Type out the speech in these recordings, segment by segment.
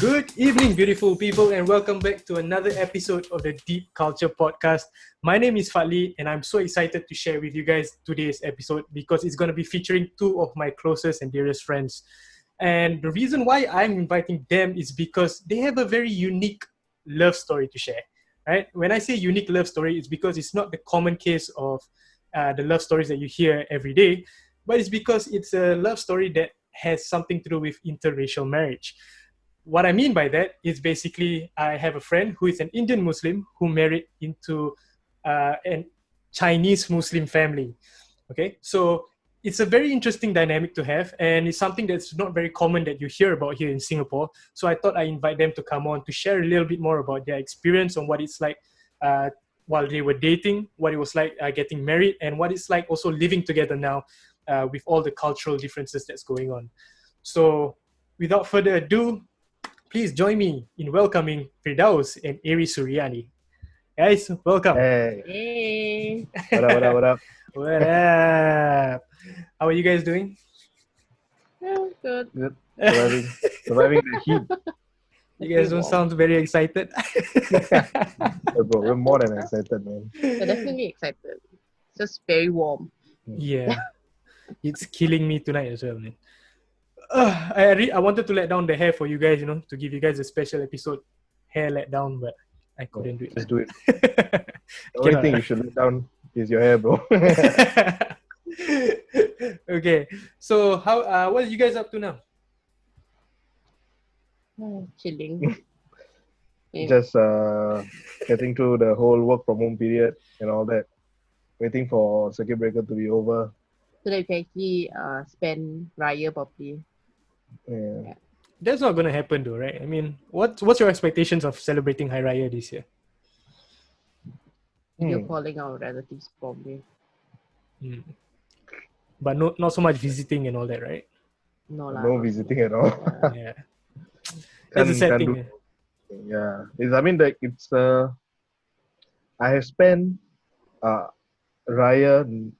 Good evening, beautiful people, and welcome back to another episode of the Deep Culture Podcast. My name is Fadli, and I'm so excited to share with you guys today's episode because it's going to be featuring two of my closest and dearest friends. And the reason why I'm inviting them is because they have a very unique love story to share. Right? When I say unique love story, it's because it's not the common case of the love stories that you hear every day, but it's because it's a love story that has something to do with interracial marriage. What I mean by that is basically I have a friend who is an Indian Muslim who married into a Chinese Muslim family. Okay, so it's a very interesting dynamic to have, and it's something that's not very common that you hear about here in Singapore. So I thought I invite them to come on to share a little bit more about their experience on what it's like while they were dating, what it was like getting married, and what it's like also living together now with all the cultural differences that's going on. So without further ado, please join me in welcoming Firdaus and Arie Suryani. Guys, welcome. Hey. What up? What up? How are you guys doing? Oh, good. Good. Surviving the heat. You guys don't sound very excited. Bro, we're more than excited, man. We're definitely excited. It's just very warm. Yeah. It's killing me tonight as well, man. I wanted to let down the hair for you guys, to give you guys a special episode. Hair let down, but I couldn't do it. Just do it. The only thing you should let down is your hair, bro. Okay, so how? What are you guys up to now? Chilling. Just getting through the whole work from home period and all that. Waiting for circuit breaker to be over. So that you can actually spend Raya properly. Yeah. That's not gonna happen though, right? I mean, what's your expectations of celebrating Hari Raya this year? You're calling our relatives probably. But not so much visiting and all that, right? No visiting at all. Yeah. That's a sad thing. Yeah. It's I have spent Raya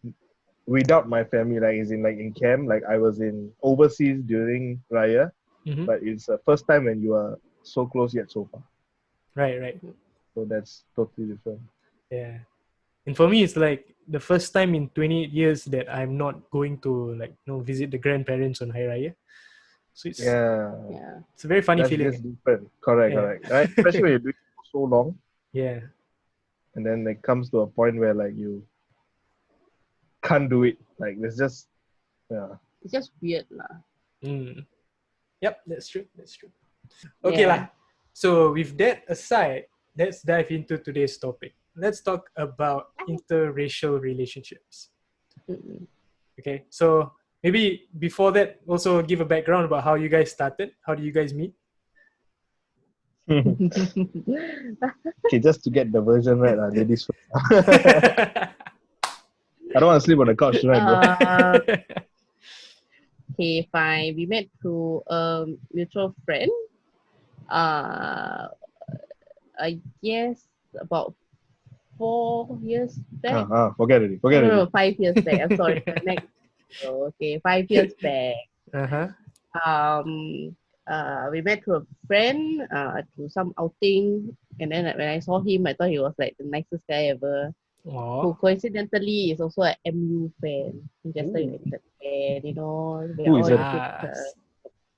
without my family, in camp. Like I was in overseas during Raya, but it's the first time when you are so close yet so far. Right. So that's totally different. Yeah. And for me, it's like the first time in 28 years that I'm not going to visit the grandparents on Hari Raya. So it's it's a very funny that's feeling. Just different. Correct. Right? Especially when you're doing it for so long. Yeah. And then it comes to a point where you can't do it. It's just It's just weird lah. Yep, that's true. Okay lah. So with that aside, let's dive into today's topic. Let's talk about interracial relationships. Okay, so maybe before that, also give a background about how you guys started. How do you guys meet? Okay, just to get the version right, ladies first. I don't want to sleep on the couch tonight, bro. Okay, fine. We met through a mutual friend. I guess about 4 years back. Forget it. No, 5 years back. I'm sorry. Okay, 5 years back. We met through a friend through some outing, and then when I saw him, I thought he was like the nicest guy ever. Who coincidentally is also an MU fan, Manchester United fan. Who is it?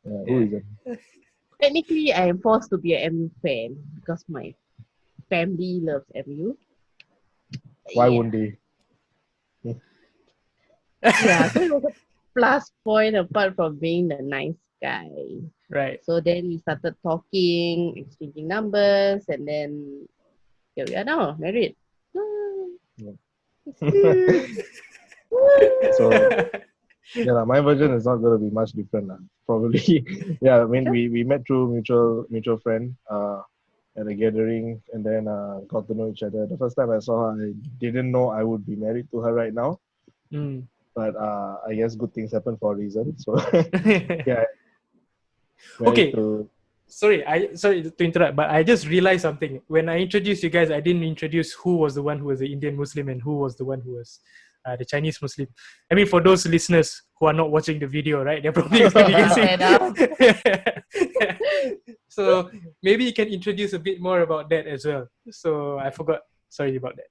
Who is it? Technically, I am forced to be an MU fan because my family loves MU. Why wouldn't they? Yeah, so it was a plus point apart from being the nice guy. Right. So then we started talking, exchanging numbers, and then here we are now, married. So my version is not going to be much different probably. We met through mutual friend at a gathering, and then got to know each other. The first time I saw her, I didn't know I would be married to her right now, but I guess good things happen for a reason. So okay. Sorry to interrupt, but I just realized something. When I introduced you guys, I didn't introduce who was the one who was the Indian Muslim and who was the one who was the Chinese Muslim. I mean, for those listeners who are not watching the video, right? They're probably still guessing. So maybe you can introduce a bit more about that as well. So I forgot. Sorry about that.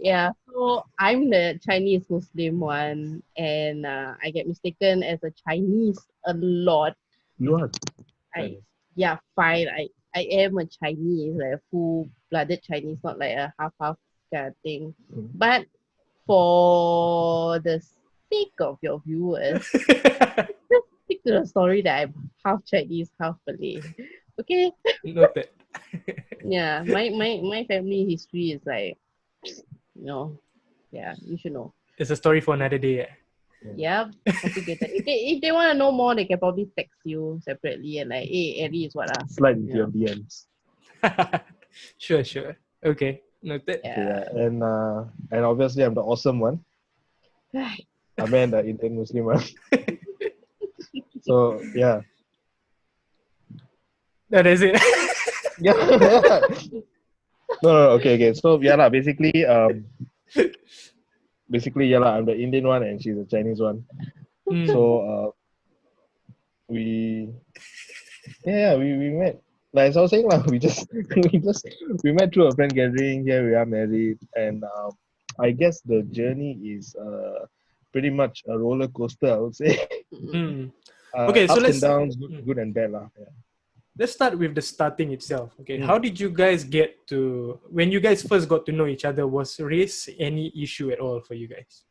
Yeah, so I'm the Chinese Muslim one, and I get mistaken as a Chinese a lot. You are. Fine. I am a Chinese, like a full-blooded Chinese, not like a half-half kind of thing. Mm. But for the sake of your viewers, just stick to the story that I'm half Chinese, half Malay. Okay? Noted. Yeah, my family history is like, you should know. It's a story for another day. Yeah, complicated. If they want to know more, they can probably text you separately and like, hey, Arie is what? Slide into your DMs. Sure. Okay, noted. Yeah. And obviously I'm the awesome one. I mean the Indian Muslim one. So yeah. That is it. Yeah. No, okay. So basically I'm the Indian one and she's the Chinese one. Mm. So we met. Like as I was saying, we met through a friend gathering. Here we are married, and I guess the journey is pretty much a roller coaster, I would say. Mm. Okay, so ups let's and downs, good and bad, lah. Yeah. Let's start with the starting itself. Okay, how did you guys get to when you guys first got to know each other? Was race any issue at all for you guys?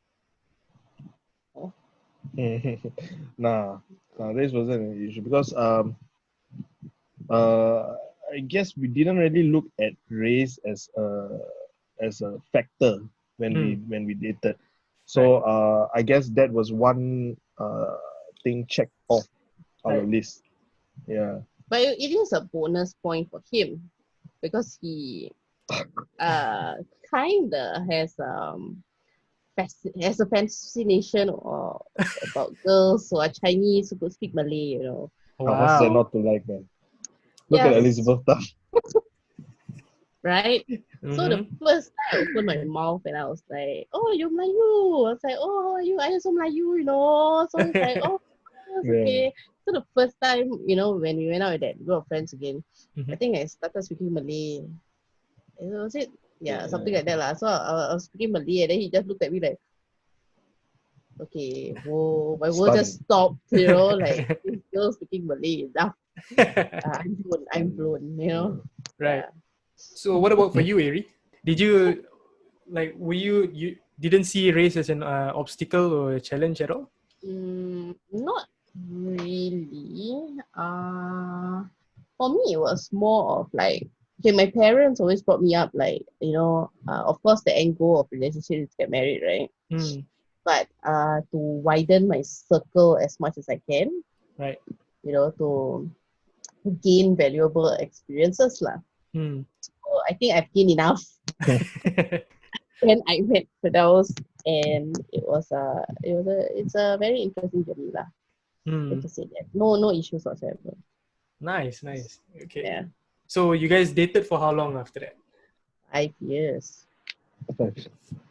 Nah, race wasn't an issue because I guess we didn't really look at race as a factor when we dated. So I guess that was one thing checked off our list. Yeah. But it is a bonus point for him because he kinda has a fascination about girls who are Chinese who could speak Malay, What's there not to like, man? Look at Elizabeth Duff. Right? So the first time I opened my mouth and I was like, oh, you're Melayu. I was like, oh, how are you? I also Melayu, So it's like, oh, okay. So the first time, when we went out with that group of friends again, I think I started speaking Malay. Was it? Yeah, something like that. So I was speaking Malay and then he just looked at me like, okay, whoa, my world just stopped, like this girl speaking Malay enough. I'm blown, Right. So what about for you, Arie? Did you you didn't see race as an obstacle or a challenge at all? Not really. For me, it was more of like, okay, my parents always brought me up like, of course the end goal of relationship is to get married, right? But to widen my circle as much as I can, right? To gain valuable experiences lah. So I think I've gained enough. Then I met Firdaus, and it's a very interesting journey lah. To say that no issues whatsoever. Nice. Okay. Yeah. So you guys dated for how long after that? 5 years.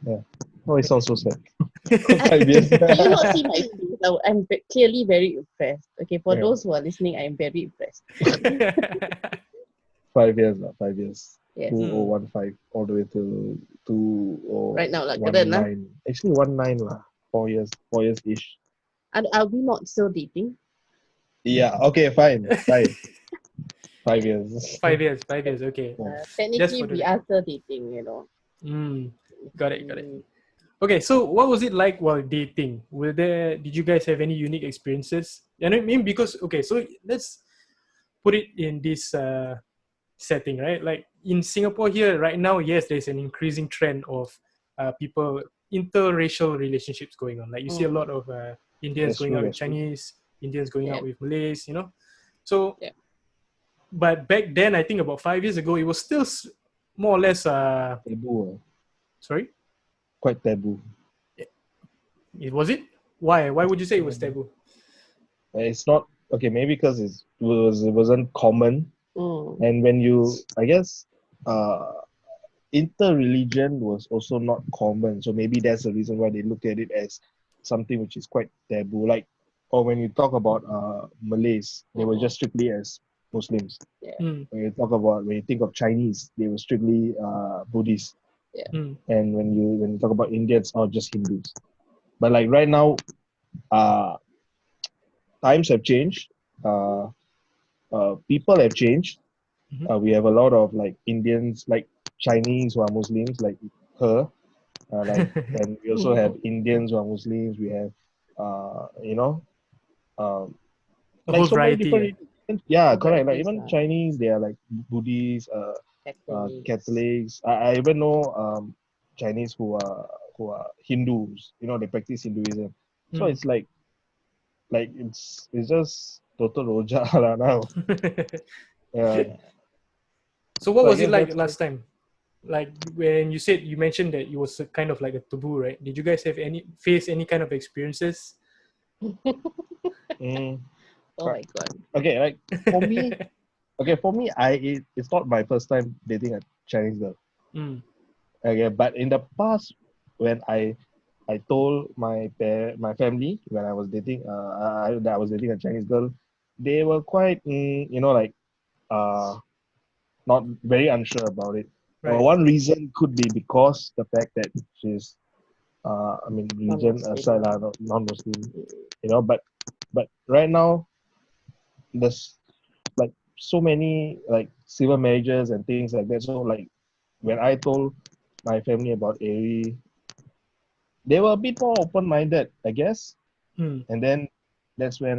Yeah. Oh, it sounds so sad. 5 years. Can you not see my face? I'm clearly very impressed. Okay, for those who are listening, I'm very impressed. 5 years, 5 years. Yes. 2015 all the way to 2019. Right now, like Actually, 19 lah. 4 years ish. And are we not still dating? Yeah. Okay. Fine. 5 years. 5 years. Okay. Technically, we are still dating. Got it. Okay, so what was it like while dating? Did you guys have any unique experiences? And I mean, because so let's put it in this setting, right? Like in Singapore here right now, yes, there's an increasing trend of people interracial relationships going on. Like you see a lot of Indians going out with Chinese, Indians going out with Malays, So, but back then, I think about 5 years ago, it was still more or less taboo. Sorry? Quite taboo. Was it? Why? Why would you say it was taboo? It's not okay. Maybe because it wasn't common. And when you, I guess, inter-religion was also not common. So maybe that's the reason why they look at it as something which is quite taboo. Like, or when you talk about Malays, they were just strictly as Muslims. Mm. When you think of Chinese, they were strictly Buddhists. Mm. And when you talk about Indians, are just Hindus. But like right now, uh, times have changed. Uh, People have changed. Mhm. We have a lot of like Indians, like Chinese who are Muslims, like her. And we also have Indians who are Muslims. We have, you know, um, A like whole so many variety. different. Yeah, correct. Like Varieties, even Chinese, they are like Buddhists, Catholics. Catholics. I even know Chinese who are Hindus. You know, they practice Hinduism. So Mm. it's like it's just total roja lah now. Yeah. Yeah. So what So I was it guess like that's last time? Like when you mentioned that it was a kind of like a taboo, right? Did you guys have any kind of experiences? mm, Oh right. my god. Okay. Like for me, it's not my first time dating a Chinese girl. Mm. Okay, but in the past, when I told my family when I was dating that I was dating a Chinese girl, they were quite like uh not very unsure about it. Right. One reason could be because the fact that she's religion Non-Muslim. aside non-Muslim, but right now there's like so many like civil marriages and things like that. So like when I told my family about Ari, they were a bit more open-minded, I guess. Mm. And then that's when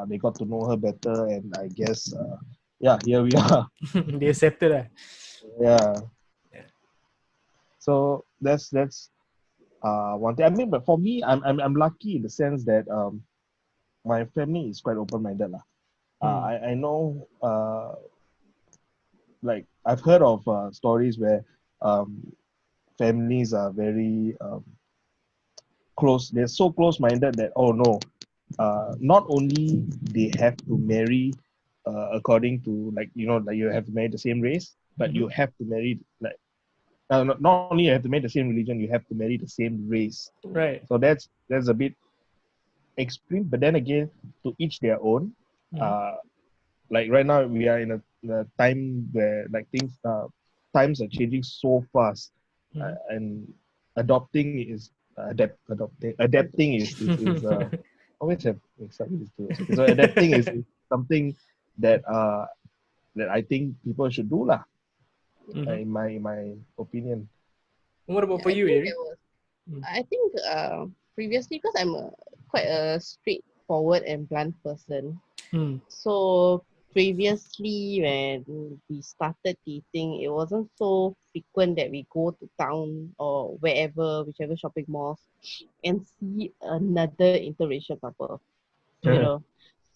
they got to know her better, and I guess yeah, here we are. They accepted that. Yeah. Yeah. So that's one thing. I mean, but for me, I'm lucky in the sense that my family is quite open-minded lah. Mm. I know like I've heard of stories where um families are very close. They're so close-minded that oh no, not only they have to marry according to like you have to marry the same race, but Mhm. you have to marry like not only you have to marry the same religion, you have to marry the same race. Right. So that's a bit extreme, but then again, to each their own. Mhm. Uh, like right now, we are in a time where like things times are changing so fast, Mhm. and adopting is adapting is always have mixed up these two. Okay, so adapting is something that I think people should do lah. Mhm. In my opinion. What about Yeah, for I you, think Ari? there was. Mm. I think previously, because I'm quite a straightforward and blunt person. Mm. So previously, when we started dating, it wasn't so frequent that we go to town or wherever, whichever shopping malls, and see another interracial couple. You know,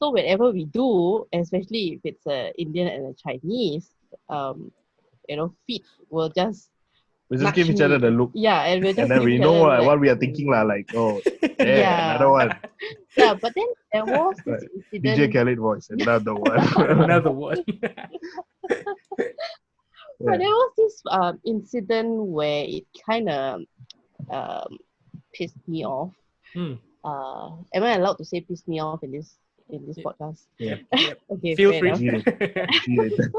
so whenever we do, especially if it's a Indian and a Chinese, um, feet will just We just give nudge each other the me. look, Yeah, and we'll and just then give we each know other like, what we are thinking lah. Like, oh, yeah, another yeah, one. yeah. But then there was this Like DJ incident. Khaled voice, another one. Another one. But Yeah. there was this incident where it kind of um, pissed me off. Mm. Am I allowed to say piss me off in this podcast? Yeah. Yep. Yep. Okay, Feel fair free. enough. G rated.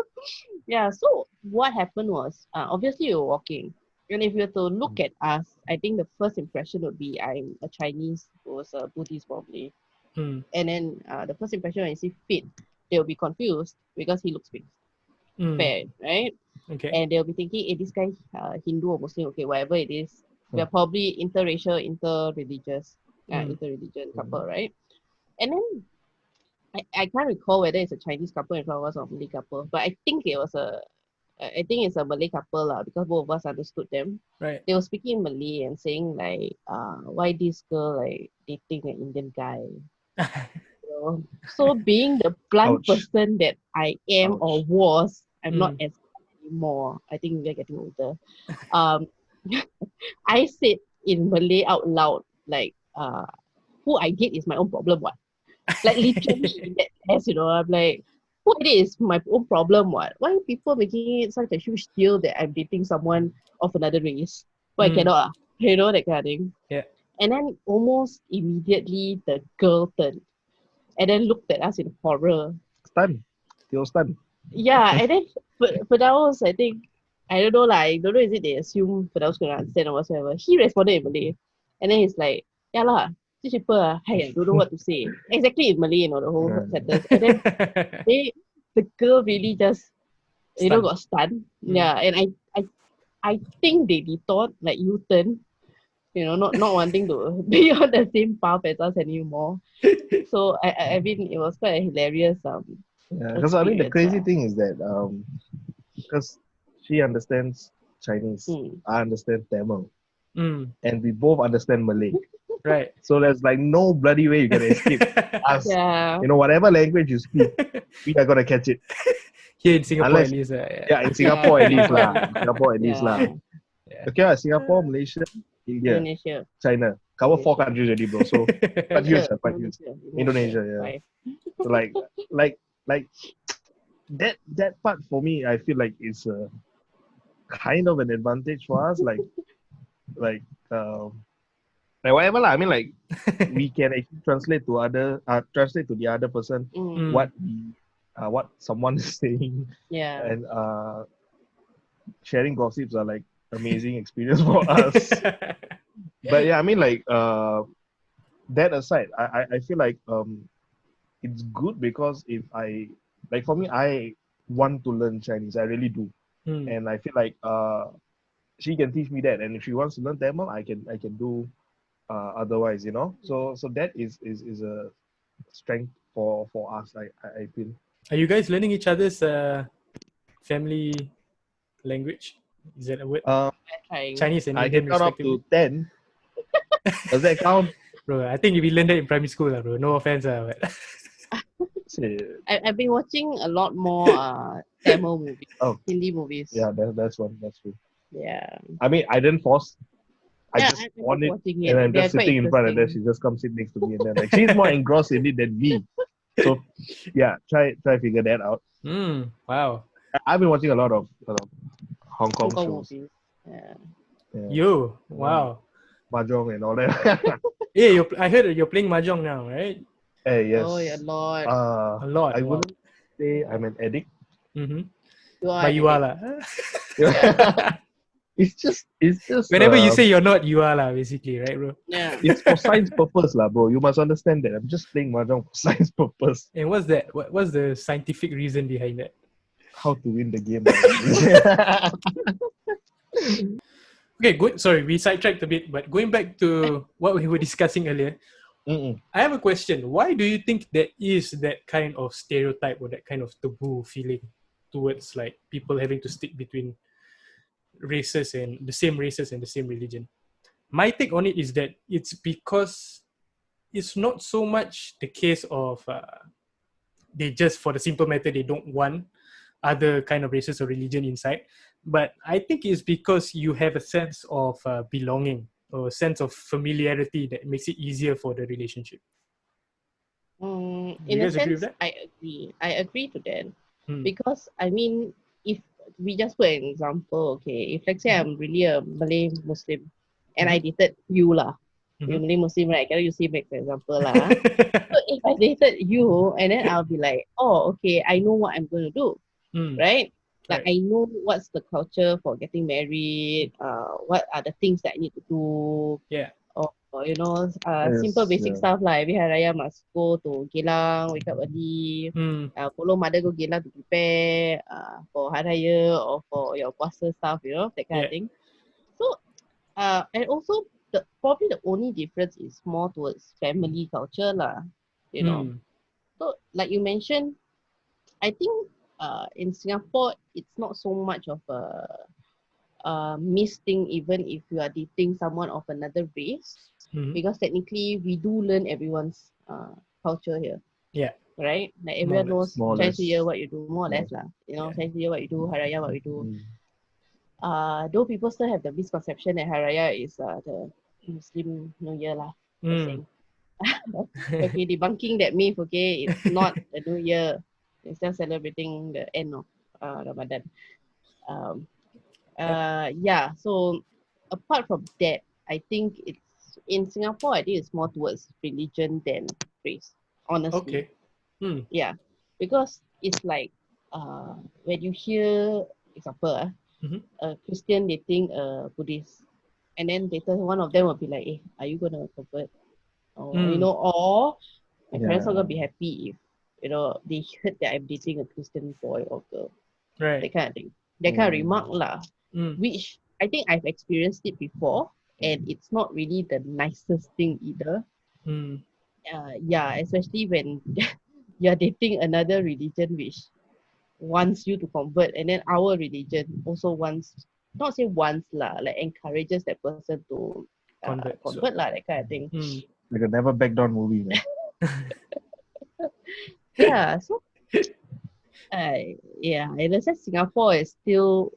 Yeah. So what happened was, obviously we were walking, and if you were to look at us, I think the first impression would be I'm a Chinese who was a Buddhist probably, Mm. and then the first impression when you see Fit, they'll be confused because he looks big, Mm. fair, right? Okay. And they'll be thinking, this guy Hindu or Muslim, okay, whatever it is. We are Hmm. probably interracial, interreligious, Mm. interreligion couple, right? And then I can't recall whether it's a Chinese couple in front of us or a Malay couple, but I think it's a Malay couple lah because both of us understood them. Right. They were speaking in Malay and saying like, why this girl like dating an Indian guy? So being the blunt Ouch. person that I am or Ouch. was, I'm not Mm. as anymore. I think we're getting older. Um, I said in Malay out loud, like, who I date is my own problem. What? Like literally in that test, I'm like, what it is my own problem. What? Why are people making it such a huge deal that I'm dating someone of another race? Why cannot? You know, that kind of thing. Yeah. And then almost immediately the girl turned and then looked at us in horror. Stunned. They were stunned. Yeah, and then Firdaus, I think, I don't know, like, I don't know, is it they assume Firdaus gonna understand or whatsoever. He responded in Malay. And then he's like, yeah lah, these people, hey, I don't know what to say. Exactly in Malay, the whole sentence. And then the girl really just, Stunned. got stunned. Yeah, and I think they thought, like, U-turn, not wanting to be on the same path as us anymore. So, I mean, it was quite a hilarious Yeah, because I mean the experience, crazy lah. thing is that because she understands Chinese, I understand Tamil, and we both understand Malay. Right. So there's like no bloody way you can escape us. Yeah. Whatever language you speak, we are gonna catch it. Here in Singapore, Unless, at least. in Singapore at least lah. Yeah. In Singapore at least lah. Yeah. Okay, Singapore, Malaysia, India, Indonesia. China. Cover 4 countries already, bro. So quite huge, quite huge. Indonesia, yeah. Right. So like that part for me, I feel like it's a kind of an advantage for us. Like whatever lah. I mean, like we can actually translate to the other person what someone is saying, Yeah. and sharing gossips are like amazing experience for us. But yeah, I mean, like that aside, I feel like it's good because if for me, I want to learn Chinese. I really do, and I feel like she can teach me that, and if she wants to learn Tamil, I can do otherwise, So that is a strength for us. I feel. Are you guys learning each other's family language? Is that a word? Chinese and I Indian can count up respectively. to 10. Does that count? Bro, I think we learned that in primary school, bro. No offense, but I've been watching a lot more Tamil movies, Hindi movies. Yeah, that's one. That's true. Yeah. I mean, I didn't force. I Yeah, just I'm on it, watching and I'm They are just quite sitting in front, and then interesting. she just comes sit next to me, and then like she's more engrossed in it than me. So yeah, try figure that out. Wow. I've been watching a lot of Hong Kong Hong Kong shows. movies. Yeah. Yo, wow. Mahjong and all that. Yeah, I heard that you're playing mahjong now, right? Hey, yes. Oh, yeah, Lord. A lot. I Wow. wouldn't say I'm an addict. But you are lah. It's just. Whenever you say you're not, you are lah, basically, right, bro? Yeah. It's for science purpose, lah, bro. You must understand that. I'm just playing mahjong for science purpose. And what's that? What's the scientific reason behind that? How to win the game. Okay, good. Sorry, we sidetracked a bit, but going back to what we were discussing earlier, I have a question. Why do you think there is that kind of stereotype or that kind of taboo feeling towards like people having to stick between races and the same religion? My take on it is that it's because it's not so much the case of they just, for the simple matter, they don't want other kind of races or religion inside. But I think it's because you have a sense of belonging or a sense of familiarity that makes it easier for the relationship. In a sense, I agree to that. Because, I mean, if we just put an example, okay, if let's say I'm really a Malay Muslim and I dated you lah, you're Malay Muslim, right? I cannot use him as an example lah. So if I dated you and then I'll be like, oh, okay, I know what I'm going to do, right? Like I know what's the culture for getting married, what are the things that I need to do. Yeah. Or simple basic stuff like every Hari Raya must go to Geylang, wake up early, follow mother go Geylang to prepare for Hari Raya or for your puasa stuff, that kind of thing. So, and also probably the only difference is more towards family culture lah, So, like you mentioned, I think in Singapore, it's not so much of a miss thing even if you are dating someone of another race, because technically we do learn everyone's culture here. Yeah. Right? Like everyone knows Chinese New Year what you do, more or less lah. Chinese New Year what you do, Hari Raya what we do. Though people still have the misconception that Hari Raya is the Muslim New Year lah. Okay, debunking that myth, okay, it's not a New Year. instead of celebrating the end of Ramadan. Um, Yep. yeah. So apart from that, I think it's in Singapore. I think it's more towards religion than race. Honestly, Okay. Hmm. yeah, because it's like when you hear example Mm-hmm. a Christian dating a Buddhist, and then later one of them will be like, "Eh, are you gonna convert?" Or Mm. or my parents are Yeah. gonna be happy if they heard that I'm dating a Christian boy or girl, Right. that kind of thing, that kind of remark Mm. lah, Mm. which I think I've experienced it before, and it's not really the nicest thing either. Mm. Yeah, especially when you're dating another religion which wants you to convert, and then our religion also wants, not say wants lah, like encourages that person to Convert. So. convert lah, that kind of thing. Mm. Like a never back down movie, man. Yeah, so yeah, in a sense, Singapore is still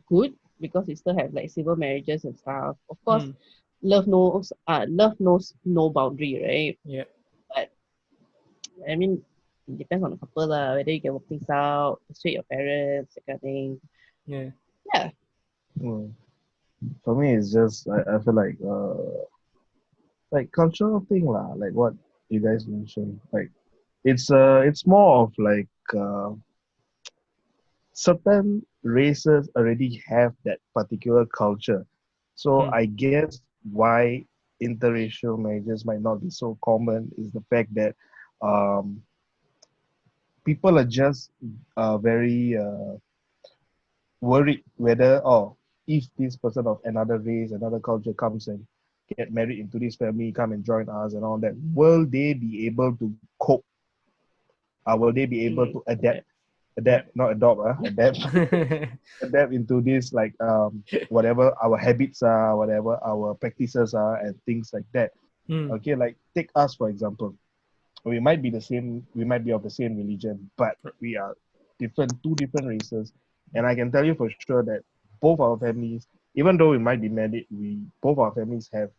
good because we still have like civil marriages and stuff. Of course, Mm. love knows no boundary, right? Yeah. But I mean, it depends on the couple lah, whether you can work things out, persuade your parents, that kind of thing. Yeah. Yeah. Mm. For me, it's just I feel like cultural thing lah, like what you guys mentioned. Like it's more of like certain races already have that particular culture. So Mm. I guess why interracial marriages might not be so common is the fact that um, people are just very worried whether if this person of another race, another culture comes and get married into this family, come and join us and all that, will they be able to cope? Will they be able Mm. to Yeah. Yeah. not adopt, adapt, adapt into this like whatever our habits are, whatever our practices are, and things like that. Mm. Okay, like take us for example. We might be of the same religion, but we are two different races. And I can tell you for sure that both our families, even though we might be married, we both our families have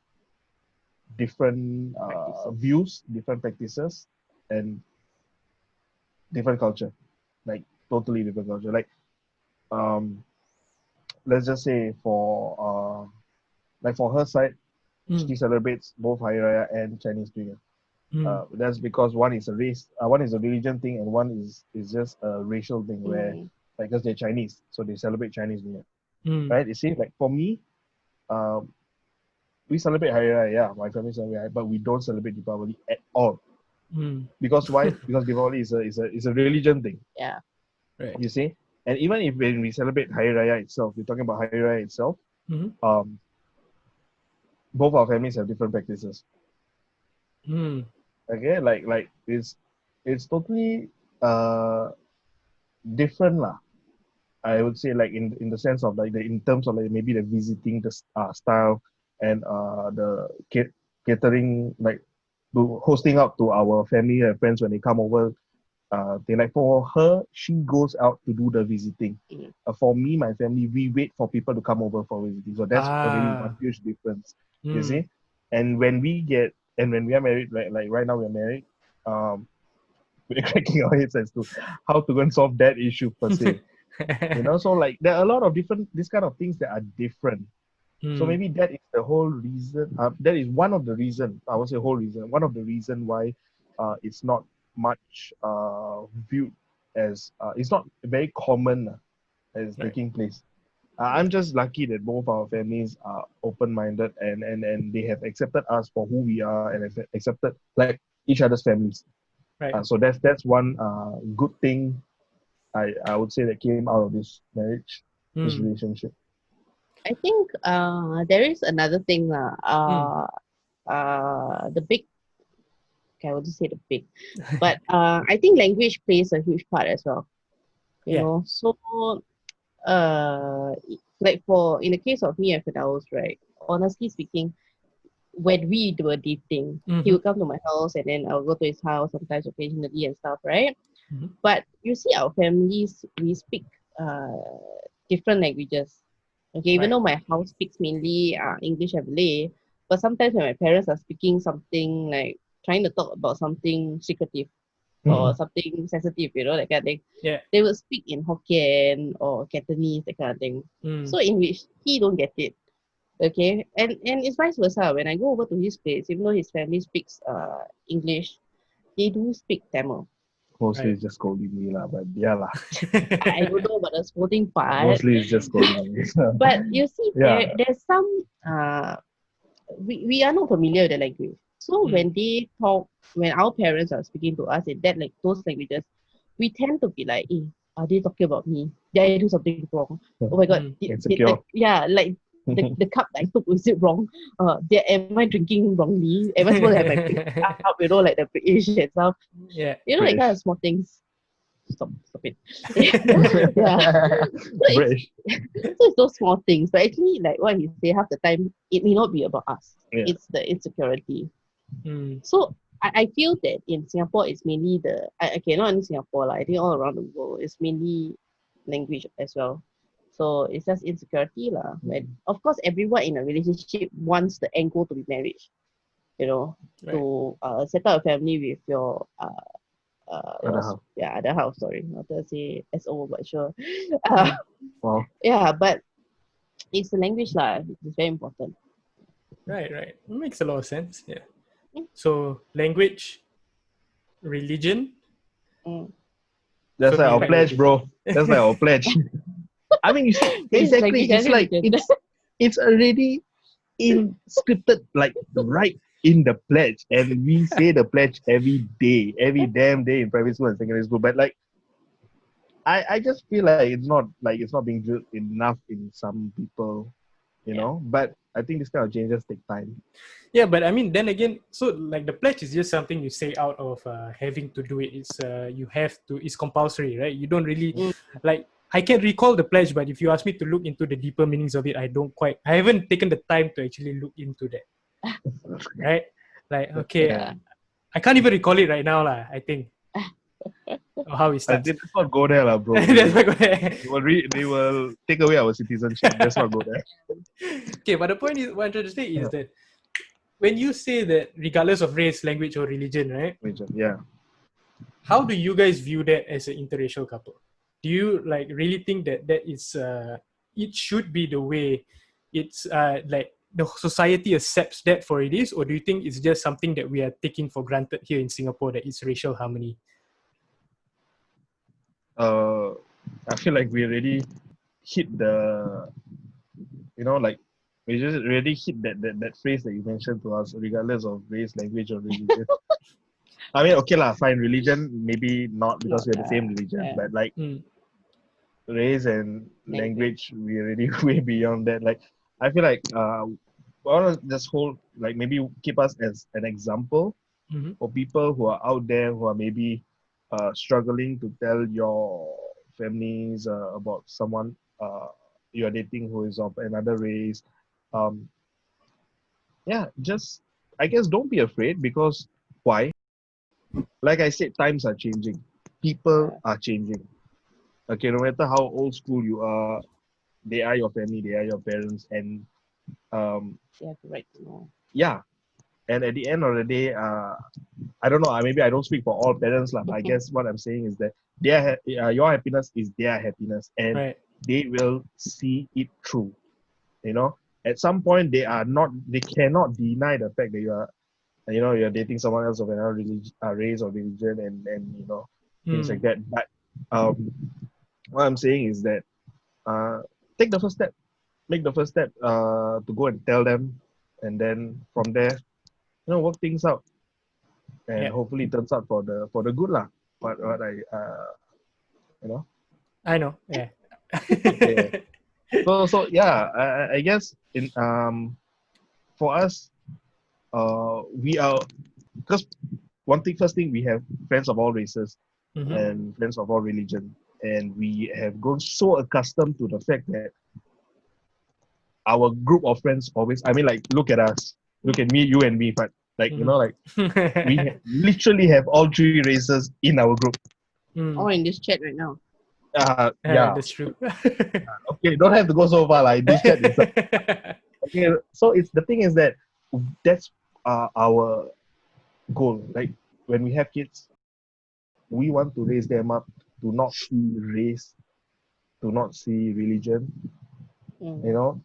different Practices. views, different practices, and different culture. Like totally different culture. Like um, let's just say for her side, Mm. she celebrates both Hari Raya and Chinese New Year. Mm. That's because one is a race, one is a religion thing, and one is just a racial thing where, Mm. like, because they're Chinese, so they celebrate Chinese New Year, Mm. right? You see, like for me, um, we celebrate Hari Raya, yeah, my family celebrate, Hari, but we don't celebrate Deepavali at all. Mm. Because why? Because Deepavali is a religion thing, Yeah. Right. you see. And even if when we celebrate Hari Raya itself, we're talking about Hari Raya itself. Mm-hmm. Um, both our families have different practices. Mm. Okay, like it's totally different lah. I would say like in the sense of like in terms of like maybe the visiting the style and the catering like to hosting out to our family and friends when they come over. They like for her she goes out to do the visiting. Mm. For me, my family, we wait for people to come over for visiting. So that's already one Ah. huge difference. You Mm. see, and when we are married, like right now we're married, um, we're cracking our heads as to how to go and solve that issue per se. So like there are a lot of different this kind of things that are different. So Mm. maybe that is the whole reason. That is one of the reason. I would say whole reason. One of the reason why it's not much viewed as it's not very common as Right. taking place. I'm just lucky that both our families are open-minded and they have accepted us for who we are and accepted like each other's families. Right. So that's one good thing I would say that came out of this marriage, this Mm. relationship. I think there is another thing lah. Mm. The big, okay, I would just say the big, but I think language plays a huge part as well. Yeah. So like for in the case of me and Firdaus, right? Honestly speaking, when we were dating, he Mm-hmm. would come to my house and then I'll go to his house sometimes occasionally and stuff, right? Mm-hmm. But you see, our families, we speak uh, different languages. Okay, even Right. though my house speaks mainly English and Malay, but sometimes when my parents are speaking something like trying to talk about something secretive, or something sensitive, that kind of thing, Yeah. they would speak in Hokkien or Cantonese, that kind of thing. So in which he don't get it. Okay. And it's vice versa. When I go over to his place, even though his family speaks English, they do speak Tamil. Mostly Right. it's just scolding me lah, but yeah lah. I don't know about the scolding part. Mostly it's just scolding me. But you see, Yeah. there's some we are not familiar with the language. So when they talk, when our parents are speaking to us in that like those languages, we tend to be like, are they talking about me? Did I do something wrong? Oh my god, Insecure. like the cup that I took, was it wrong? Am I drinking wrongly? Am I supposed to have my plate up, like the British and stuff? Yeah. Like kind of small things. Stop it. Yeah. British. So it's those small things, but actually, like what you say, half the time it may not be about us. Yeah. It's the insecurity. Mm. So I feel that in Singapore, it's mainly not only Singapore, I think all around the world, it's mainly language as well. So it's just insecurity lah. But of course, everyone in a relationship wants the end goal to be marriage. Right. To set up a family with your other house. Sorry, not to say SO, but sure. Wow. Yeah, but it's the language lah. It's very important. Right. It makes a lot of sense. Yeah. Yeah. So language, religion. That's like our Family. pledge, bro. That's like our pledge. I mean, you see, exactly. It's like it's already scripted, like right in the pledge, and we say the pledge every day, every damn day in primary school and secondary school. But like, I just feel like it's not being drilled enough in some people, But I think this kind of changes take time. Yeah, but I mean, then again, so like the pledge is just something you say out of having to do it. It's you have to. It's compulsory, right? You don't really like. I can recall the pledge, but if you ask me to look into the deeper meanings of it, I haven't taken the time to actually look into that. Right? Like, okay, Yeah. I can't even recall it right now, lah. I think. Or how it starts. Let's not go there, lah, bro. Let's not go there. They will take away our citizenship. Let's not go there. Okay, but the point is, what I'm trying to say is that when you say that regardless of race, language, or religion, right? Yeah. How do you guys view that as an interracial couple? Do you like really think that is it should be the way it's like the society accepts that for it is, or do you think it's just something that we are taking for granted here in Singapore that it's racial harmony? I feel like we already hit the, we just really hit that phrase that you mentioned to us, regardless of race, language, or religion. I mean, okay lah, fine, religion, maybe not because we're the same religion, but like race and language, we already way beyond that. Like, I feel like I want to just maybe keep us as an example for people who are out there who are maybe struggling to tell your families about someone you're dating who is of another race. Just, I guess, don't be afraid, because why? Like I said, times are changing. People are changing. Okay, no matter how old school you are, they are your family, they are your parents, and you have the right to know. Yeah. And at the end of the day, I don't know, maybe I don't speak for all parents, but I guess what I'm saying is that your happiness is their happiness, and they will see it through. At some point, they cannot deny the fact that you're dating someone else of another race or religion, and things like that. But what I'm saying is that take the first step, make the first step to go and tell them, and then from there, work things out, and hopefully it turns out for the good lah. What I know, yeah. Yeah. So yeah, I guess for us, we are, because first thing, we have friends of all races and friends of all religion, and we have grown so accustomed to the fact that our group of friends always, I mean, like, look at us, look at me, you and me, but like, we literally have all three races in our group. Or in this chat right now. Yeah, that's true. Okay, don't have to go so far, like this chat is okay. So the thing is that that's our goal. Like, when we have kids, we want to raise them up to not see race, to not see religion, you know,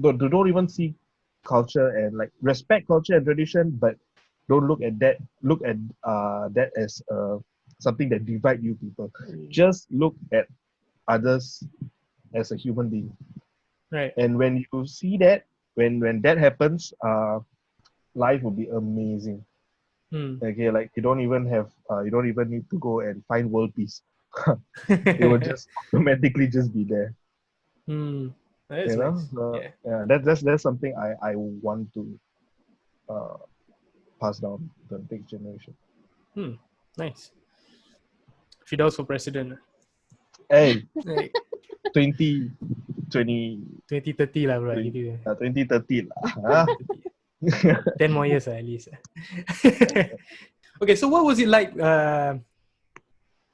don't even see culture and like respect culture and tradition, but don't look at that. Look at that as something that divide you people. Just look at others as a human being. Right. And when you see that, when that happens, life will be amazing. Okay, like you don't even need to go and find world peace. It will just automatically just be there. That's You know, nice. so, Yeah. yeah, that's something I want to uh, pass down to the next generation. Nice. Firdaus for president. Hey, Like 20, 20, 2030 lah, bro. 2030 lah. Huh? 10 more years at least. Okay, so what was it like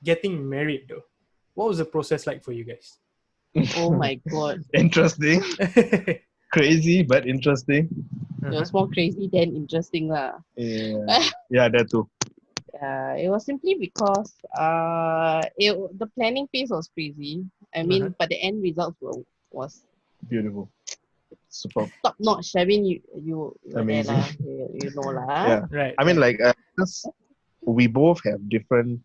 getting married though? What was the process like for you guys? Oh my god. Interesting, crazy, but interesting. It was more crazy than interesting lah. Yeah, that too. It was simply because the planning phase was crazy. I mean, but the end results was Beautiful, super top notch. I mean, you were there amazing. lah. You know lah. Yeah, Right. I mean, right. like, we both have different,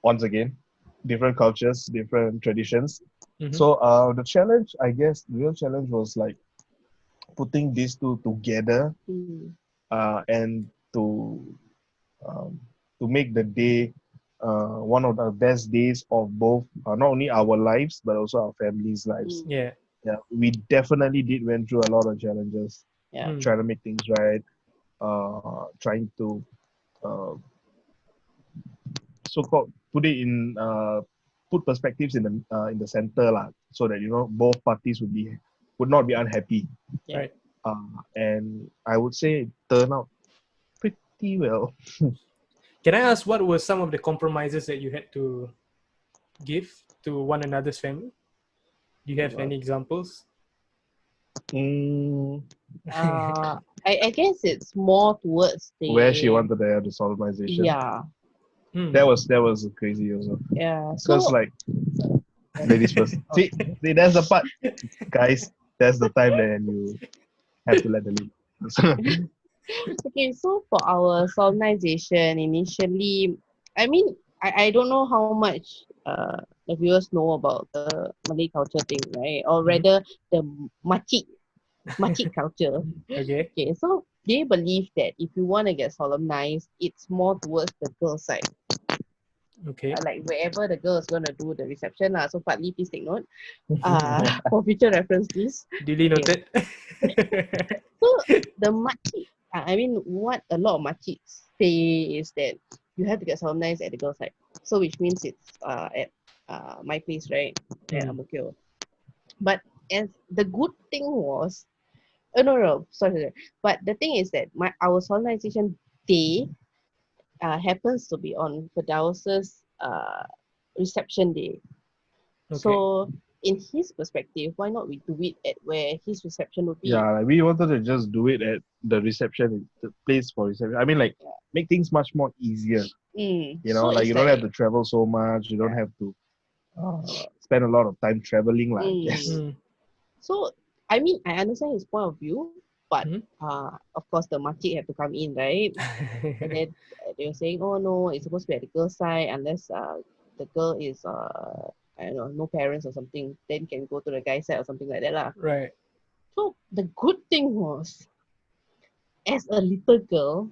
once again, different cultures, different traditions. So the challenge, I guess, the real challenge was like putting these two together, and to make the day one of the best days of both not only our lives but also our families' lives. Yeah. Yeah, we definitely went through a lot of challenges. Yeah. Trying to make things right, trying to so-called put perspectives in the center lah, so that both parties would not be unhappy. Yeah. Right. And I would say it turned out pretty well. Can I ask what were some of the compromises that you had to give to one another's family? Do you have any examples? I guess it's more towards the Where she wanted to have the solemnization. Yeah. That was crazy also. Yeah. Because So like ladies first. See, that's the part, guys. That's the time that you have to let the lead. okay, so for our solemnization initially, I mean, I don't know how much the viewers know about the Malay culture thing, right? Or rather the makcik culture. Okay. Okay, so they believe that if you want to get solemnized, it's more towards the girl side. Okay. Like wherever the girl is going to do the reception. So partly, please take note. For future reference, please. Duly noted. So the makcik, I mean, what a lot of makciks say is that you have to get solemnized at the girl side. So which means it's at my place, right? At Ang Mo Kio. But as the good thing was, no, sorry. But the thing is that our solemnization day happens to be on Firdaus's reception day. Okay. So in his perspective, why not we do it at where his reception would be? Yeah, we wanted to just do it at the reception, the place for reception. I mean, like, make things much more easier. You know, So like it's you don't have to travel so much. You don't have to spend a lot of time traveling, like. Yes. So I mean, I understand his point of view, but of course the makcik have to come in, right? And then they were saying, oh no, it's supposed to be at the girl side unless the girl is I don't know, no parents or something, then can go to the guy side or something like that lah. Right. So the good thing was, as a little girl,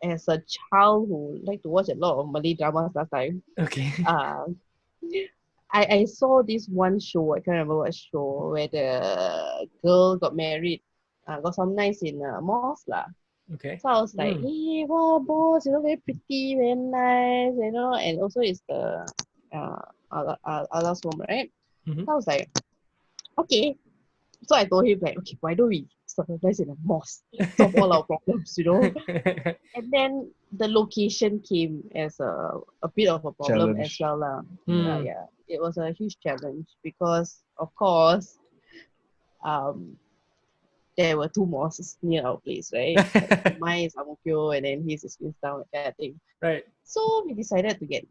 as a child who liked to watch a lot of Malay dramas last time, Okay. I saw this one show, I can't remember what show, where the girl got married, got some nice in mosque lah. Okay. So I was like, hey, wow, boss, very pretty, very nice, and also it's the Allah's home, right? So I was like, okay. So I told him, like, okay, why don't we solemnize in a mosque? Solve all our problems, And then the location came as a bit of a problem as well lah. Yeah. It was a huge challenge because, of course, there were two mosques near our place, right? Like, mine is Ang Mo Kio and then his is Queenstown, that kind of thing. Right. So we decided to get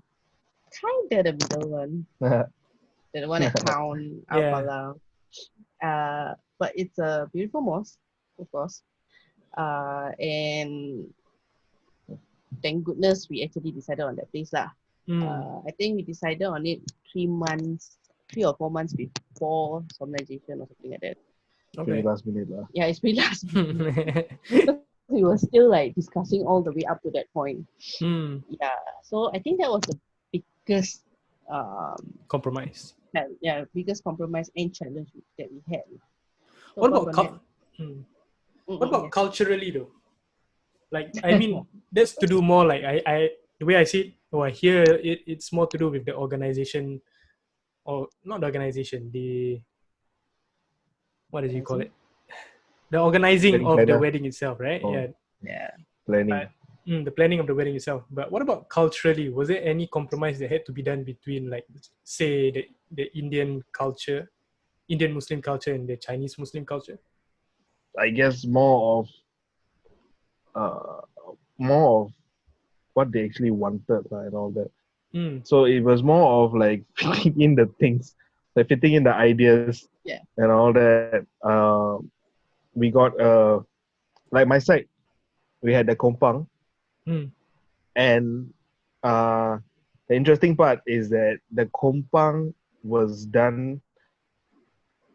kind of the middle one, the one at town, Al Yeah. Falah. But it's a beautiful mosque, of course. And thank goodness we actually decided on that place lah. I think we decided on it 3 or 4 months before solemnization or something like that. Pretty Okay. last minute lah. Yeah, it's pretty last minute. We were still like discussing all the way up to that point. Yeah, so I think that was the biggest Compromise. biggest compromise and challenge that we had. So What about apart what about culturally though? Like, I mean, that's to do more like I the way I see it or I hear it, it's more to do with the organization, or not the organization, the what did you call it? The organizing Wedding of the planner. wedding itself, right? Oh. Yeah. Yeah. Planning. The planning of the wedding itself. But what about culturally? Was there any compromise that had to be done between, like, say, the Indian culture, Indian Muslim culture, and the Chinese Muslim culture? I guess more of what they actually wanted and all that. So it was more of like fitting in the things, like fitting in the ideas and all that. We got like my side, we had the kompang, and the interesting part is that the kompang was done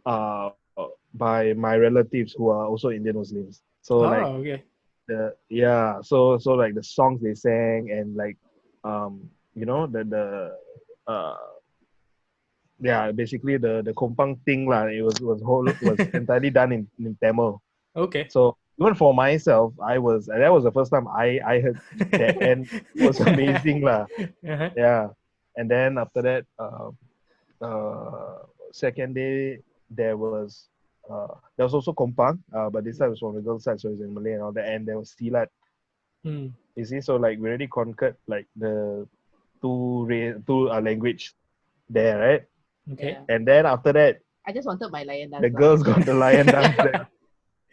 by my relatives who are also Indian Muslims. So okay. So like the songs they sang and like the basically the kompang thing lah. It was entirely done in Tamil. Okay. So even for myself, that was the first time I heard that, and it was amazing lah. Uh-huh. Yeah, and then after that, second day there was also kompang, but this time was from the girl side, so it's in Malay and all that, and there was silat. You see, so like we already conquered like the two language there, right? Okay. And then after that, I just wanted my lion dance. the girls got the lion dance there.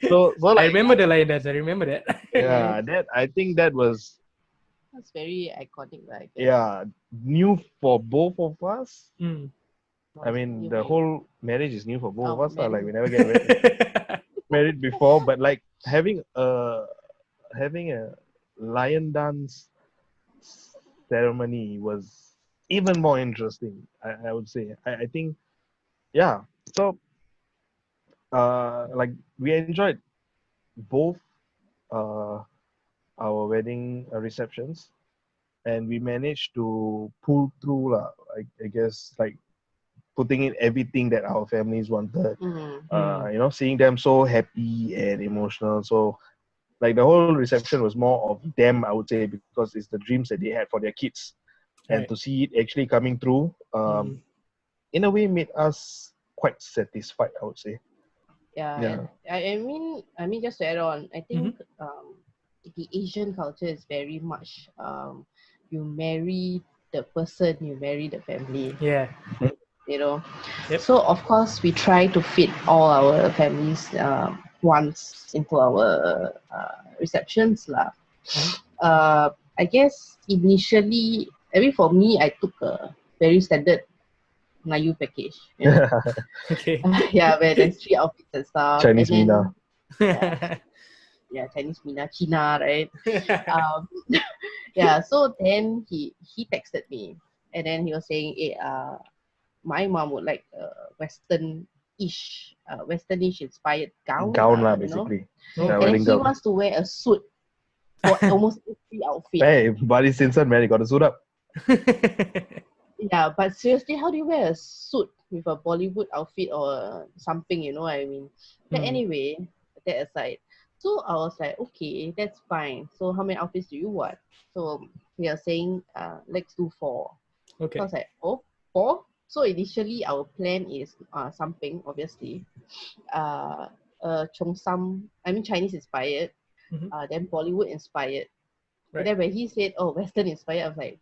So I like, remember the lion dance. I remember that. yeah, I think that was very iconic, right? Yeah, new for both of us. I mean, New the for you. whole marriage is new for both of us. Like marriage. we never get married before, but like having a lion dance ceremony was even more interesting. I would say. I think, yeah. So, like we enjoyed both our wedding receptions, and we managed to pull through lah. I guess like putting in everything that our families wanted. Seeing them so happy and emotional. So like the whole reception was more of them, I would say, because it's the dreams that they had for their kids. And Right. to see it actually coming through, in a way made us quite satisfied, I would say. Yeah. I mean, just to add on, I think the Asian culture is very much you marry the person, you marry the family. Yeah. You know. Yep. So of course we try to fit all our families wants into our receptions lah. I guess initially, for me, I took a very standard Melayu package. You know? Okay. Where there's 3 outfits and stuff. Chinese and then, Mina. Chinese Mina, China, right? So then he texted me, and then he was saying, hey, my mom would like a Western-ish inspired gown. Gown lah, you know? basically. Okay. And he wants to wear a suit for almost every outfit. Hey, Buddy Simpson, man, he got a suit up. Yeah, but seriously, how do you wear a suit with a Bollywood outfit or something, you know what I mean? But anyway, that aside. So I was like, okay, that's fine. So how many outfits do you want? So we are saying, let's do 4. Okay. So I was like, 4? So initially our plan is something, obviously. Cheongsam, Chinese inspired, then Bollywood inspired. Right. And then when he said, Western inspired, I was like,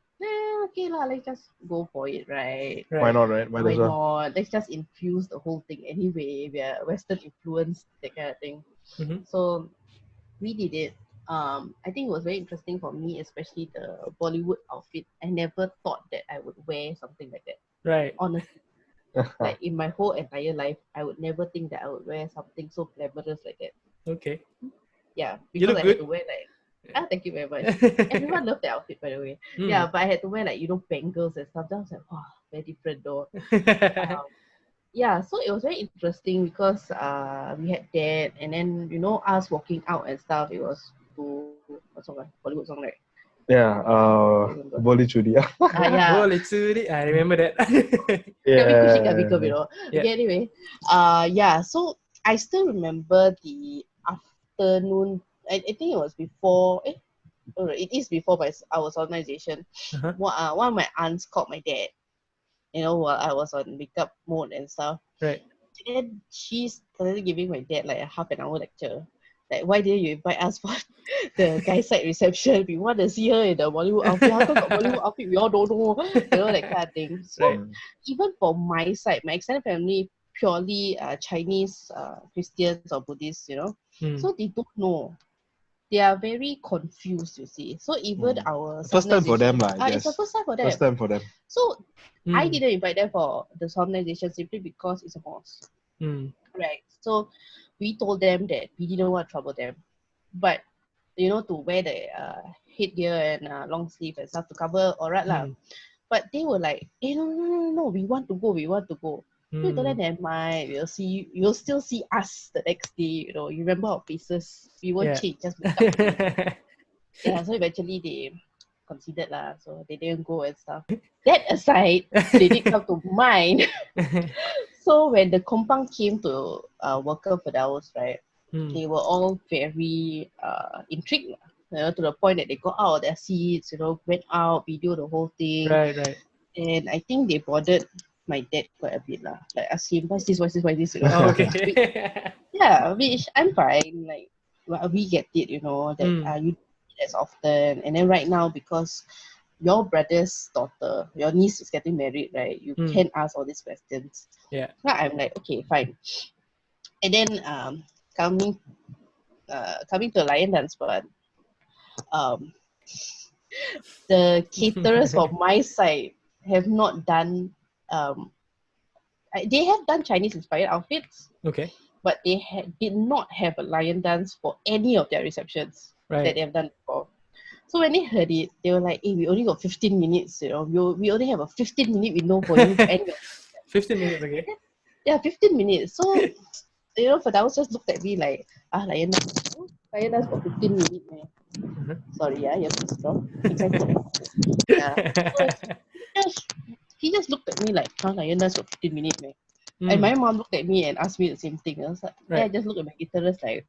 okay lah, let's just go for it, right? Why not, right? Why not? Let's just infuse the whole thing anyway. We are Western influenced, that kind of thing. So we did it. I think it was very interesting for me, especially the Bollywood outfit. I never thought that I would wear something like that. Right. Honestly, like in my whole entire life, I would never think that I would wear something so glamorous like that. Okay. Yeah, You because look I had good. to wear like thank you very much. Everyone loved the outfit, by the way. Yeah, but I had to wear like bangles and stuff. That was like wow, very different though. Yeah, so it was very interesting because we had that, and then us walking out and stuff. It was to what song? Bollywood song, right? Yeah, Bolly Chudi. Yeah. I remember that. Kami Kushi Kami Kum, Yeah. Okay, anyway. Yeah, so I still remember the afternoon. I think it was before. It is before our solemnization. Uh-huh. One of my aunts called my dad. While I was on makeup mode and stuff. Right. And she started giving my dad like a half an hour lecture. Like, why didn't you invite us for the guy side reception? We want to see her in the Bollywood outfit. How come got Bollywood outfit? We all don't know. That kind of thing. So Right. even for my side, my extended family, purely Chinese Christians or Buddhists, so they don't know. They are very confused, you see. So even our First time for them, solemnization, I it's the guess. first time for them. First time for them. So I didn't invite them for the solemnization simply because it's a mosque. Right. So we told them that we didn't want to trouble them. But to wear the headgear and long sleeve and stuff to cover, alright lah. But they were like, no, we want to go. So we told them, never mind, you'll still see us the next day, you remember our faces. We won't change, just make up. Yeah, so eventually they considered lah, so they didn't go and stuff. That aside, they did come to mind. So when the kompang came to welcome Firdaus, right, they were all very intrigued, to the point that they got out of their seats, went out, video the whole thing. Right. And I think they bothered my dad quite a bit lah. Like ask him, what's this? Oh, okay. Yeah, which I'm fine. Like, well, we get it, that you do it as often. And then right now, because your brother's daughter, your niece is getting married, right? You can ask all these questions. Yeah. So I'm like, okay, fine. And then coming to Lion Dance Part, the caterers of my side have not done they have done Chinese inspired outfits. Okay. But they did not have a lion dance for any of their receptions that they have done before. So when they heard it, they were like, hey, we only got 15 minutes, we only have a 15-minute window for you to end your 15 minutes, okay. Yeah, 15 minutes. So, Firdaus just looked at me like, lion dance for 15 minutes, man. Sorry, you have to stop. Yeah. So he just looked at me like, lion dance for 15 minutes, man. And my mom looked at me and asked me the same thing. I was like, I just looked at my guitarist like,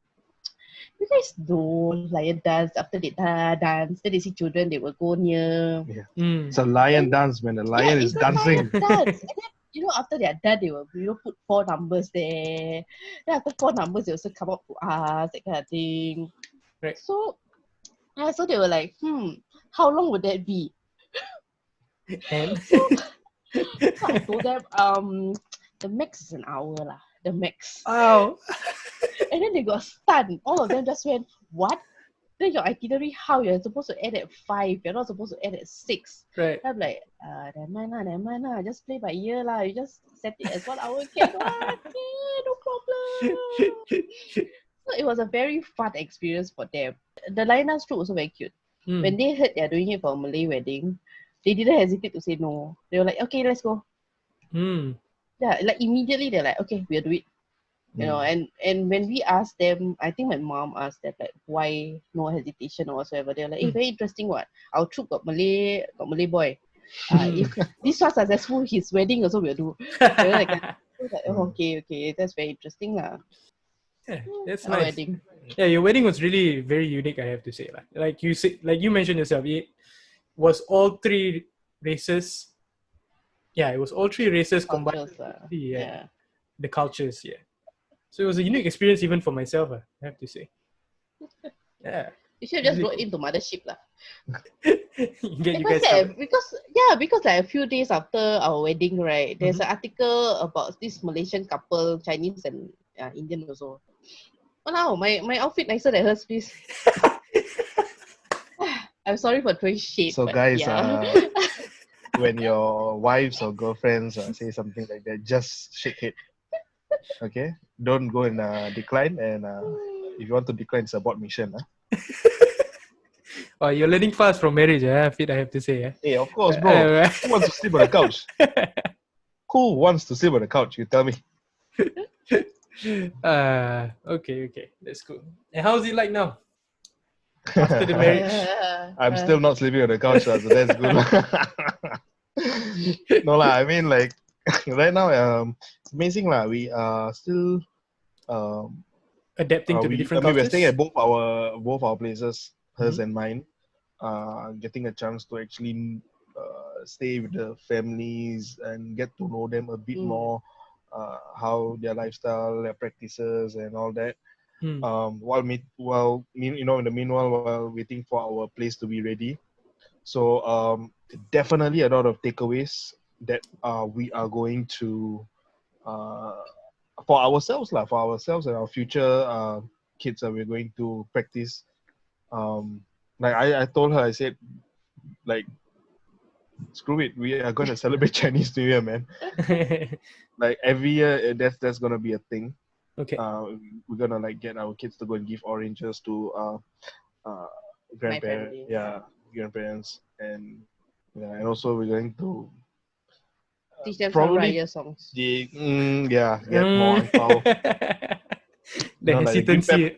you guys don't lion dance. After they dance, then they see children, they will go near. Yeah. It's a lion dance, man. The lion is dancing. Dance. And then, after they are done, they will put 4 numbers there. Then after 4 numbers, they also come up to us, that kind of thing. Right. So they were like, how long would that be? And so I told them, the max is an hour lah. The max. Wow. And then they got stunned. All of them just went, what? Then your itinerary, how? You're supposed to end at 5. You're not supposed to end at 6. Right. I'm like, never mind lah. Just play by ear lah. You just set it as 1 hour. Okay, no problem. So it was a very fun experience for them. The lion dance troupe was also very cute. When they heard they're doing it for a Malay wedding, they didn't hesitate to say no. They were like, okay, let's go. Yeah, like immediately they're like, okay, we'll do it. And when we asked them, I think my mom asked them like, why no hesitation or whatsoever. They're like, hey, very interesting what? Our troop got Malay boy. If this was successful, his wedding also will do. Like, okay, that's very interesting lah. Yeah, that's Our nice. wedding. Yeah, your wedding was really very unique, I have to say. Like you mentioned yourself, it was all 3 races. Yeah, it was all 3 races combined. Yeah. The cultures, yeah. So it was a unique experience even for myself, I have to say. Yeah. You should have just wrote into Mothership lah. Because like a few days after our wedding, right, there's an article about this Malaysian couple, Chinese and Indian also. Oh no, my outfit nicer than hers, please. I'm sorry for throwing shade. So but guys, yeah. when your wives or girlfriends say something like that, just shake it. Okay, don't go and decline. And if you want to decline, it's abort mission. Oh, you're learning fast from marriage, Fit, I have to say. Hey, of course, bro. Who wants to sleep on the couch? Who wants to sleep on the couch? You tell me. Okay, that's cool. And how's it like now after the marriage? I'm still not sleeping on the couch, so that's good. No lah, I mean like right now, it's amazing lah. We are still Adapting to the different we're cultures. staying at both our places, hers Mhm. and mine. Getting a chance to actually stay with the families and get to know them a bit more, how their lifestyle, their practices, and all that. In the meanwhile, while waiting for our place to be ready. So definitely a lot of takeaways that we are going to uh, for ourselves and our future kids that we're going to practice. Like I told her, I said, like, screw it, we are going to celebrate Chinese New Year, man. Like every year, that's gonna be a thing. Okay. We're gonna like get our kids to go and give oranges to grandparents, grandparents, and also we're going to Teach them some probably Raya songs. get more angpao. The Like the gift hesitancy.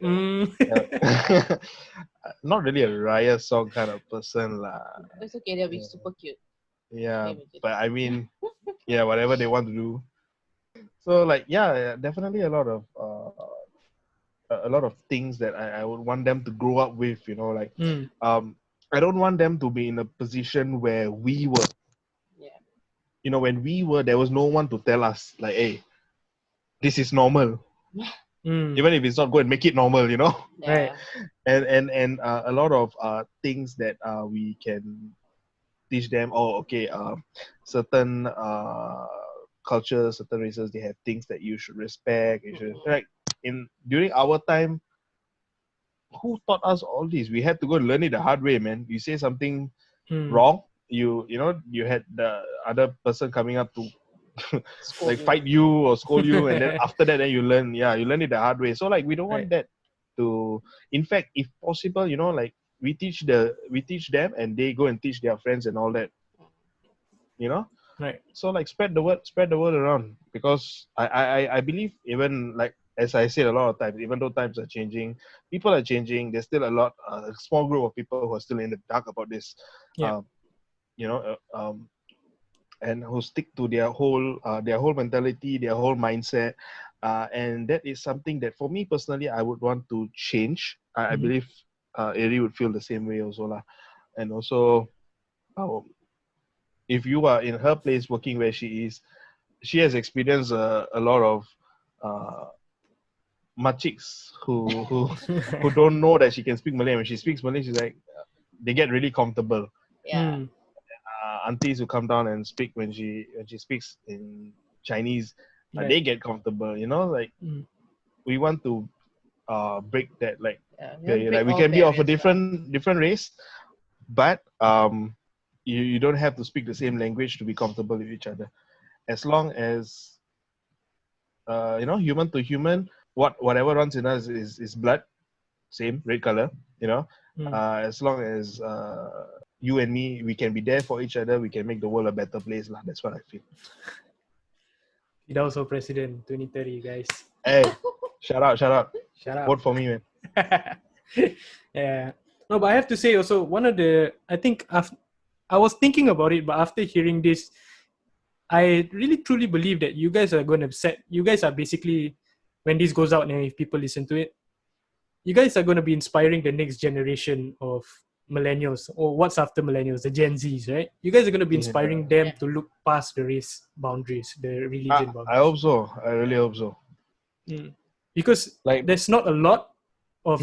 not really a Raya song kind of person lah. It's okay, they'll be super cute. Yeah, but I mean, whatever they want to do. So like, definitely a lot of things that I would want them to grow up with. Like, I don't want them to be in a position where we were. Yeah. When we were, there was no one to tell us like, hey, this is normal. Even if it's not good, make it normal. Right. And a lot of things that we can teach them. Certain cultures, certain races, they have things that you should respect. You should, like, during our time, who taught us all this? We had to go and learn it the hard way, man. You say something wrong, you had the other person coming up to like fight you or scold you, and then after that, then you learn it the hard way. So like, we don't want that to. In fact, if possible, like, we teach them, and they go and teach their friends and all that. Right. So like, spread the word around, because I believe, even like, as I said a lot of times, even though times are changing, people are changing, there's still a small group of people who are still in the dark about this. Yeah. And who stick to their whole mentality, their whole mindset, and that is something that, for me personally, I would want to change. I believe Arie would feel the same way also lah. And also, if you are in her place working where she is, she has experienced a lot of machiks who don't know that she can speak Malay. When she speaks Malay, she's like, they get really comfortable. Yeah. Aunties who come down and speak when she speaks in Chinese, they get comfortable. Like, we want to break that, like, we can be of a different race, but you don't have to speak the same language to be comfortable with each other. As long as human to human, whatever runs in us is blood, same red color. As long as you and me, we can be there for each other, we can make the world a better place lah. That's what I feel. Firdaus for president 2030, guys. Hey, shout out. Vote for me, man. Yeah. No, but I have to say also, I was thinking about it, but after hearing this, I really truly believe that you guys are basically, when this goes out and if people listen to it, you guys are going to be inspiring the next generation of millennials, or what's after millennials, the Gen Zs, right? You guys are going to be inspiring them to look past the race boundaries, the religion boundaries. I hope so. I really hope so. Because there's not a lot of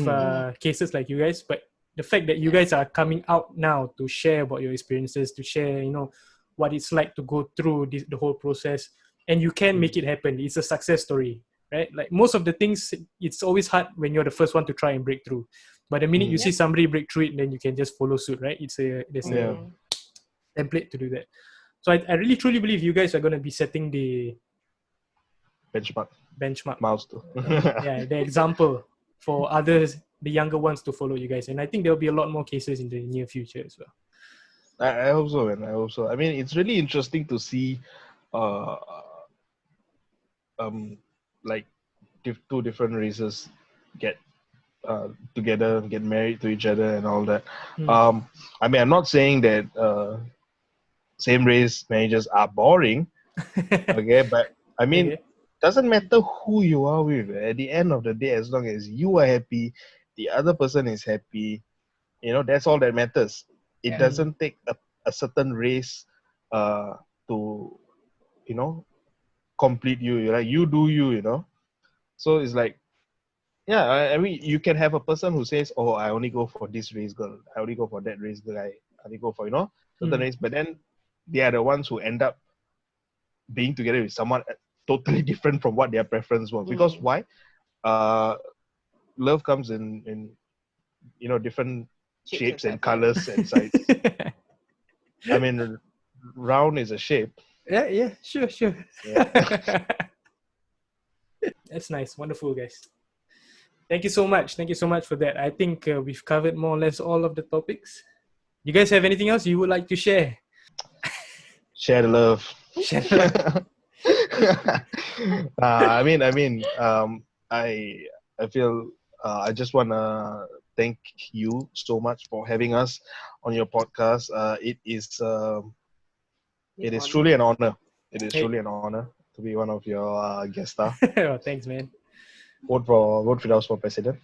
cases like you guys, but the fact that you guys are coming out now to share about your experiences, to share, what it's like to go through the whole process, and you can make it happen. It's a success story, right? Like most of the things, it's always hard when you're the first one to try and break through. But the minute you see somebody break through it, then you can just follow suit, right? There's a template to do that. So I really truly believe you guys are going to be setting the benchmark, milestone. the example for others, the younger ones, to follow you guys. And I think there'll be a lot more cases in the near future as well. I hope so, man. I hope so. I mean, it's really interesting to see, like two different races get together, get married to each other, and all that. I mean, I'm not saying that same race marriages are boring, okay, but I mean, doesn't matter who you are with. At the end of the day, as long as you are happy, the other person is happy, that's all that matters. It doesn't take a certain race to, complete you. You're like, you do you. So it's like, I mean, you can have a person who says, oh, I only go for this race girl, I only go for that race guy, I only go for, certain race, but then they are the ones who end up being together with someone totally different from what their preference was. Because why? Love comes in different shapes and colors and sizes. I mean, round is a shape. Yeah, sure. Yeah. That's nice. Wonderful, guys. Thank you so much for that. I think we've covered more or less all of the topics. You guys have anything else you would like to share? Share the love. I feel I just want to thank you so much for having us on your podcast. It is truly an honor. It is truly an honor to be one of your guest star. Oh, thanks, man. Vote Firdaus for president.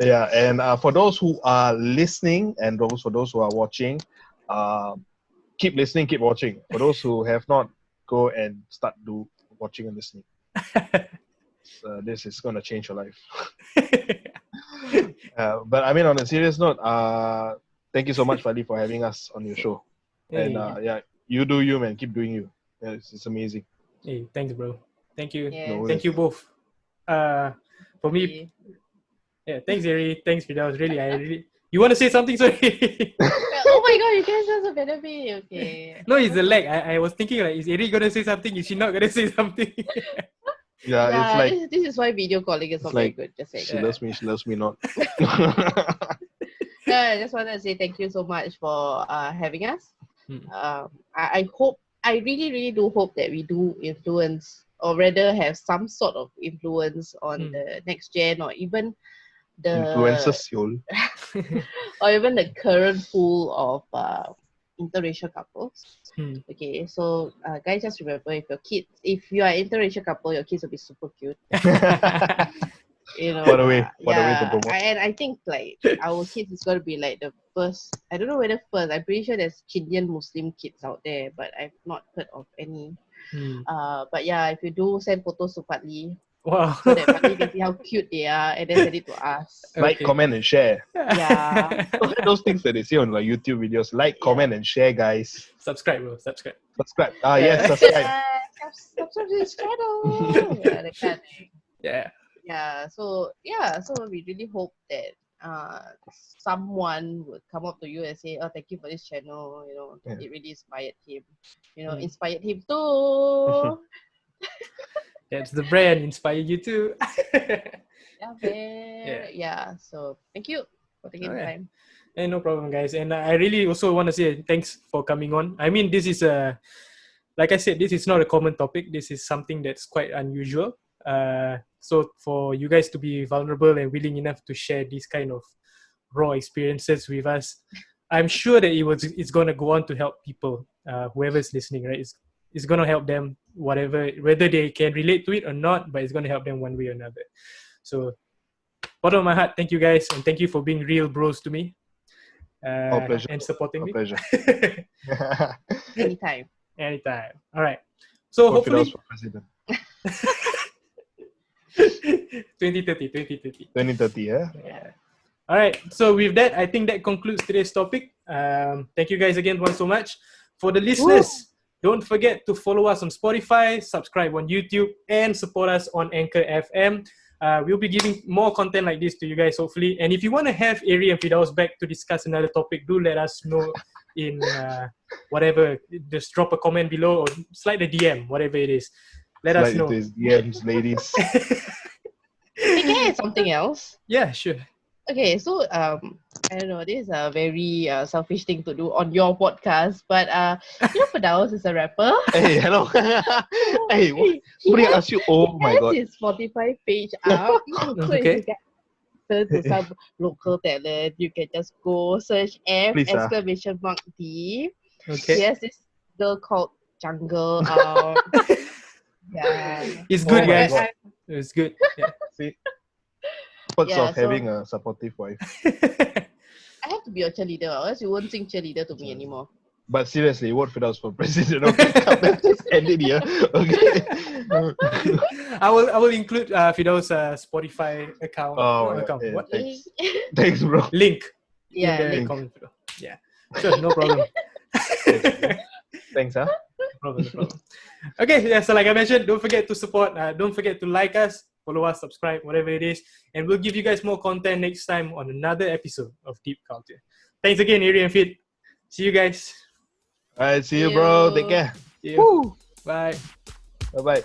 Yeah, and for those who are listening and for those who are watching, keep listening, keep watching. For those who have not, go and start watching and listening. This is going to change your life. But I mean, on a serious note, thank you so much, Fadi, for having us on your show. And you do you, man. Keep doing you. Yeah, it's amazing. Hey, thanks, bro. Thank you. Yeah. No, thank you both. For me, thanks, Arie. Thanks, Firdaus. Really, you want to say something? Sorry. Oh my god, you guys are so better me. Okay. No, it's the lag. I was thinking, like, is Arie gonna say something? Is she not gonna say something? It's like this is why video calling is not very good. Just saying. She loves me. She loves me not. I just want to say thank you so much for having us. I hope, I really do hope that we do influence, or rather have some sort of influence on the next gen, or even the influencers, or even the current pool of interracial couples. Okay, so guys, just remember, if you are interracial couple, your kids will be super cute. What a way to promote. And I think like our kids is going to be like the first, I don't know whether first, I'm pretty sure there's Chindian Muslim kids out there, but I've not heard of any. But yeah, if you do, send photos to Fadli. Wow. So that Fadli can see how cute they are and then send it to us. Like, comment, and share. Yeah. Those things that they see on like YouTube videos. Like, comment, and share, guys. Subscribe, bro. Subscribe. Yes, subscribe. Subscribe to this channel. Yeah, that kind of thing. Yeah. So we really hope that someone would come up to you and say, oh, thank you for this channel, it really inspired him, inspired him too. That's the brand, Inspireyoutoo. So thank you for taking the time. Hey, no problem, guys. And I really also want to say thanks for coming on. I mean, this is like I said, this is not a common topic. This is something that's quite unusual. So for you guys to be vulnerable and willing enough to share these kind of raw experiences with us, I'm sure that it's going to go on to help people, whoever's listening, right? It's going to help them, whether they can relate to it or not, but it's going to help them one way or another. So bottom of my heart, thank you guys, and thank you for being real bros to me. Pleasure. And supporting me. Pleasure. Anytime. All right. So hopefully for president. 2030, yeah. All right. So with that, I think that concludes today's topic. Thank you guys again once so much. For the listeners, Don't forget to follow us on Spotify, subscribe on YouTube, and support us on Anchor FM. We'll be giving more content like this to you guys, hopefully. And if you want to have Arie and Firdaus back to discuss another topic, do let us know in whatever. Just drop a comment below or slide a DM, whatever it is. Let us know. Slide into his DMs, ladies. Hey, can I add something else? Yeah, sure. Okay, so I don't know, this is a very selfish thing to do on your podcast, but Firdaus is a rapper. Hey, hello. Hey, what? Somebody asked you. Oh my god. His Spotify page up. So if you get to some local talent, you can just go search F Please, D. Okay. Yes, this girl called Jungle. Yeah, It's good, Oh my guys. God. It's good. Yeah. See, perks Yeah, of so- having a supportive wife. I have to be a cheerleader, or else you won't sing cheerleader to me anymore. But seriously, vote Firdaus for president. Okay, let's just end it here. Okay. I will include Firdaus' Spotify account. Oh, Not account. yeah, What? thanks. Thanks, bro. Link. Yeah, in the link. comment below. Yeah. Sure, no problem. Thanks, huh? No problem. Okay, yeah, so like I mentioned, don't forget to support, don't forget to like us, follow us, subscribe, whatever it is, and we'll give you guys more content next time on another episode of Deep Culture. Thanks again, Arie and Fit. See you guys. Alright, see you, bro. Take care. See you. Bye. Bye-bye.